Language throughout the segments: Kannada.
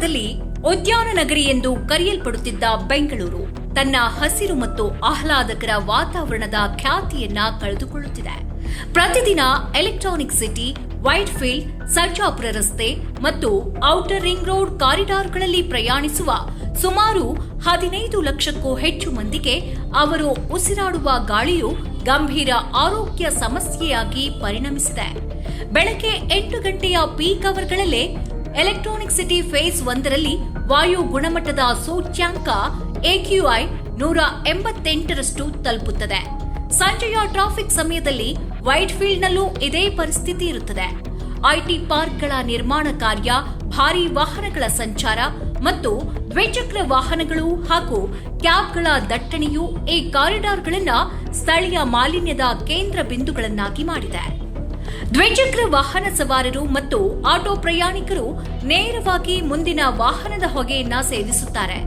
ಕಾಲದಲ್ಲಿ ಉದ್ಯಾನ ನಗರಿ ಎಂದು ಕರೆಯಲ್ಪಡುತ್ತಿದ್ದ ಬೆಂಗಳೂರು ತನ್ನ ಹಸಿರು ಮತ್ತು ಆಹ್ಲಾದಕರ ವಾತಾವರಣದ ಖ್ಯಾತಿಯನ್ನ ಕಳೆದುಕೊಳ್ಳುತ್ತಿದೆ. ಪ್ರತಿದಿನ ಎಲೆಕ್ಟ್ರಾನಿಕ್ ಸಿಟಿ, ವೈಟ್ ಫೀಲ್ಡ್, ಸರ್ಜಾಪುರ ರಸ್ತೆ ಮತ್ತು ಔಟರ್ ರಿಂಗ್ ರೋಡ್ ಕಾರಿಡಾರ್ಗಳಲ್ಲಿ ಪ್ರಯಾಣಿಸುವ ಸುಮಾರು 15 ಲಕ್ಷಕ್ಕೂ ಹೆಚ್ಚು ಮಂದಿಗೆ ಅವರು ಉಸಿರಾಡುವ ಗಾಳಿಯು ಗಂಭೀರ ಆರೋಗ್ಯ ಸಮಸ್ಯೆಯಾಗಿ ಪರಿಣಮಿಸಿದೆ. ಬೆಳಗ್ಗೆ 8 ಗಂಟೆಯ ಪೀಕ್ ಅವರ್ಗಳಲ್ಲೇ ಎಲೆಕ್ಟ್ರಾನಿಕ್ ಸಿಟಿ ಫೇಸ್ 1ರಲ್ಲಿ ವಾಯು ಗುಣಮಟ್ಟದ ಸೂಚ್ಯಾಂಕ AQI 188ರಷ್ಟು ತಲುಪುತ್ತದೆ. ಸಂಜೆಯ ಟ್ರಾಫಿಕ್ ಸಮಯದಲ್ಲಿ ವೈಟ್ ಫೀಲ್ಡ್ನಲ್ಲೂ ಇದೇ ಪರಿಸ್ಥಿತಿ ಇರುತ್ತದೆ. ಐಟಿ ಪಾರ್ಕ್ಗಳ ನಿರ್ಮಾಣ ಕಾರ್ಯ, ಭಾರೀ ವಾಹನಗಳ ಸಂಚಾರ ಮತ್ತು ದ್ವಿಚಕ್ರ ವಾಹನಗಳು ಹಾಗೂ ಕ್ಯಾಬ್ಗಳ ದಟ್ಟಣೆಯು ಈ ಕಾರಿಡಾರ್ಗಳನ್ನು ಸ್ಥಳೀಯ ಮಾಲಿನ್ಯದ ಕೇಂದ್ರ ಬಿಂದುಗಳನ್ನಾಗಿ ಮಾಡಿದೆ. ದ್ವಿಚಕ್ರ ವಾಹನ ಸವಾರರು ಮತ್ತು ಆಟೋ ಪ್ರಯಾಣಿಕರು ನೇರವಾಗಿ ಮುಂದಿನ ವಾಹನದ ಹೊಗೆಯನ್ನ ಸೇವಿಸುತ್ತಾರೆ.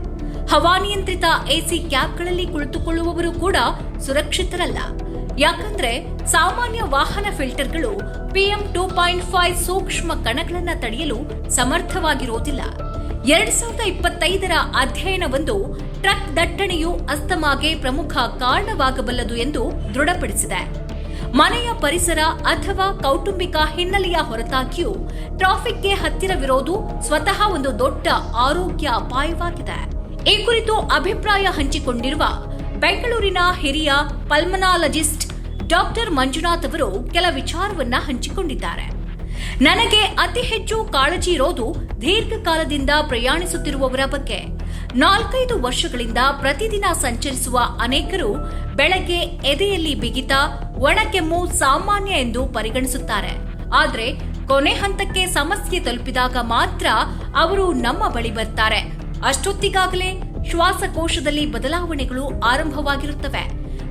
ಹವಾನಿಯಂತ್ರಿತ ಎಸಿ ಕ್ಯಾಬ್ಗಳಲ್ಲಿ ಕುಳಿತುಕೊಳ್ಳುವವರು ಕೂಡ ಸುರಕ್ಷಿತರಲ್ಲ. ಯಾಕಂದ್ರೆ ಸಾಮಾನ್ಯ ವಾಹನ ಫಿಲ್ಟರ್ಗಳು PM 2.5 ಸೂಕ್ಷ್ಮ ಕಣಗಳನ್ನು ತಡೆಯಲು ಸಮರ್ಥವಾಗಿರುವುದಿಲ್ಲ. 2025ರ ಅಧ್ಯಯನವೊಂದು ಟ್ರಕ್ ದಟ್ಟಣೆಯು ಅಸ್ತಮಾಗೆ ಪ್ರಮುಖ ಕಾರಣವಾಗಬಲ್ಲದು ಎಂದು ದೃಢಪಡಿಸಿದೆ. ಮನೆಯ ಪರಿಸರ ಅಥವಾ ಕೌಟುಂಬಿಕ ಹಿನ್ನೆಲೆಯ ಹೊರತಾಗಿಯೂ ಟ್ರಾಫಿಕ್ಗೆ ಹತ್ತಿರವಿರೋದು ಸ್ವತಃ ಒಂದು ದೊಡ್ಡ ಆರೋಗ್ಯ ಅಪಾಯವಾಗಿದೆ. ಈ ಕುರಿತು ಅಭಿಪ್ರಾಯ ಹಂಚಿಕೊಂಡಿರುವ ಬೆಂಗಳೂರಿನ ಹಿರಿಯ ಪಲ್ಮನಾಲಜಿಸ್ಟ್ ಡಾಕ್ಟರ್ ಮಂಜುನಾಥ್ ಅವರು ಕೆಲ ವಿಚಾರವನ್ನ ಹಂಚಿಕೊಂಡಿದ್ದಾರೆ. ನನಗೆ ಅತಿ ಹೆಚ್ಚು ಕಾಳಜಿ ಇರೋದು ದೀರ್ಘಕಾಲದಿಂದ ಪ್ರಯಾಣಿಸುತ್ತಿರುವವರ ಬಗ್ಗೆ. 4-5 ವರ್ಷಗಳಿಂದ ಪ್ರತಿದಿನ ಸಂಚರಿಸುವ ಅನೇಕರು ಬೆಳಗ್ಗೆ ಎದೆಯಲ್ಲಿ ಬಿಗಿತ, ಒಣಕೆಮ್ಮು ಸಾಮಾನ್ಯ ಎಂದು ಪರಿಗಣಿಸುತ್ತಾರೆ. ಆದರೆ ಕೊನೆ ಹಂತಕ್ಕೆ ಸಮಸ್ಯೆ ತಲುಪಿದಾಗ ಮಾತ್ರ ಅವರು ನಮ್ಮ ಬಳಿ ಬರ್ತಾರೆ. ಅಷ್ಟೊತ್ತಿಗಾಗಲೇ ಶ್ವಾಸಕೋಶದಲ್ಲಿ ಬದಲಾವಣೆಗಳು ಆರಂಭವಾಗಿರುತ್ತವೆ.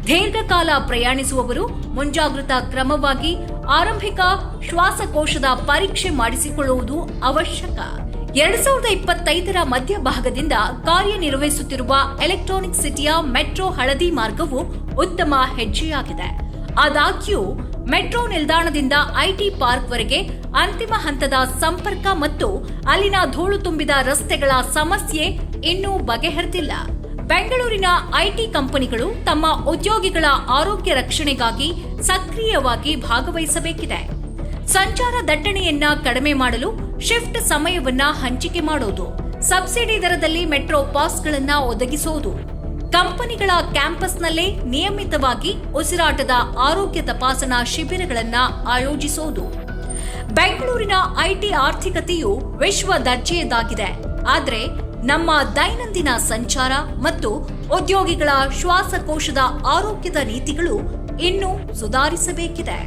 ದೀರ್ಘಕಾಲ ಪ್ರಯಾಣಿಸುವವರು ಮುಂಜಾಗೃತಾ ಕ್ರಮವಾಗಿ ಆರಂಭಿಕ ಶ್ವಾಸಕೋಶದ ಪರೀಕ್ಷೆ ಮಾಡಿಸಿಕೊಳ್ಳುವುದು ಅವಶ್ಯಕ. 2025ರ ಮಧ್ಯಭಾಗದಿಂದ ಕಾರ್ಯನಿರ್ವಹಿಸುತ್ತಿರುವ ಎಲೆಕ್ಟ್ರಾನಿಕ್ ಸಿಟಿಯ ಮೆಟ್ರೋ ಹಳದಿ ಮಾರ್ಗವು ಉತ್ತಮ ಹೆಜ್ಜೆಯಾಗಿದೆ. ಆದಾಗ್ಯೂ ಮೆಟ್ರೋ ನಿಲ್ದಾಣದಿಂದ ಐಟಿ ಪಾರ್ಕ್ವರೆಗೆ ಅಂತಿಮ ಹಂತದ ಸಂಪರ್ಕ ಮತ್ತು ಅಲ್ಲಿನ ಧೂಳು ತುಂಬಿದ ರಸ್ತೆಗಳ ಸಮಸ್ಯೆ ಇನ್ನೂ ಬಗೆಹರಿದಿಲ್ಲ. ಬೆಂಗಳೂರಿನ ಐಟಿ ಕಂಪನಿಗಳು ತಮ್ಮ ಉದ್ಯೋಗಿಗಳ ಆರೋಗ್ಯ ರಕ್ಷಣೆಗಾಗಿ ಸಕ್ರಿಯವಾಗಿ ಭಾಗವಹಿಸಬೇಕಿದೆ. ಸಂಚಾರ ದಟ್ಟಣೆಯನ್ನ ಕಡಿಮೆ ಮಾಡಲು ಶಿಫ್ಟ್ ಸಮಯವನ್ನ ಹಂಚಿಕೆ ಮಾಡೋದು, ಸಬ್ಸಿಡಿ ದರದಲ್ಲಿ ಮೆಟ್ರೋ ಪಾಸ್ಗಳನ್ನು ಒದಗಿಸುವುದು, ಕಂಪನಿಗಳ ಕ್ಯಾಂಪಸ್ನಲ್ಲೇ ನಿಯಮಿತವಾಗಿ ಉಸಿರಾಟದ ಆರೋಗ್ಯ ತಪಾಸಣಾ ಶಿಬಿರಗಳನ್ನು ಆಯೋಜಿಸುವುದು. ಬೆಂಗಳೂರಿನ ಐಟಿ ಆರ್ಥಿಕತೆಯು ವಿಶ್ವ ದರ್ಜೆಯದಾಗಿದೆ. ಆದರೆ ನಮ್ಮ ದೈನಂದಿನ ಸಂಚಾರ ಮತ್ತು ಉದ್ಯೋಗಿಗಳ ಶ್ವಾಸಕೋಶದ ಆರೋಗ್ಯದ ನೀತಿಗಳು ಇನ್ನೂ ಸುಧಾರಿಸಬೇಕಿದೆ.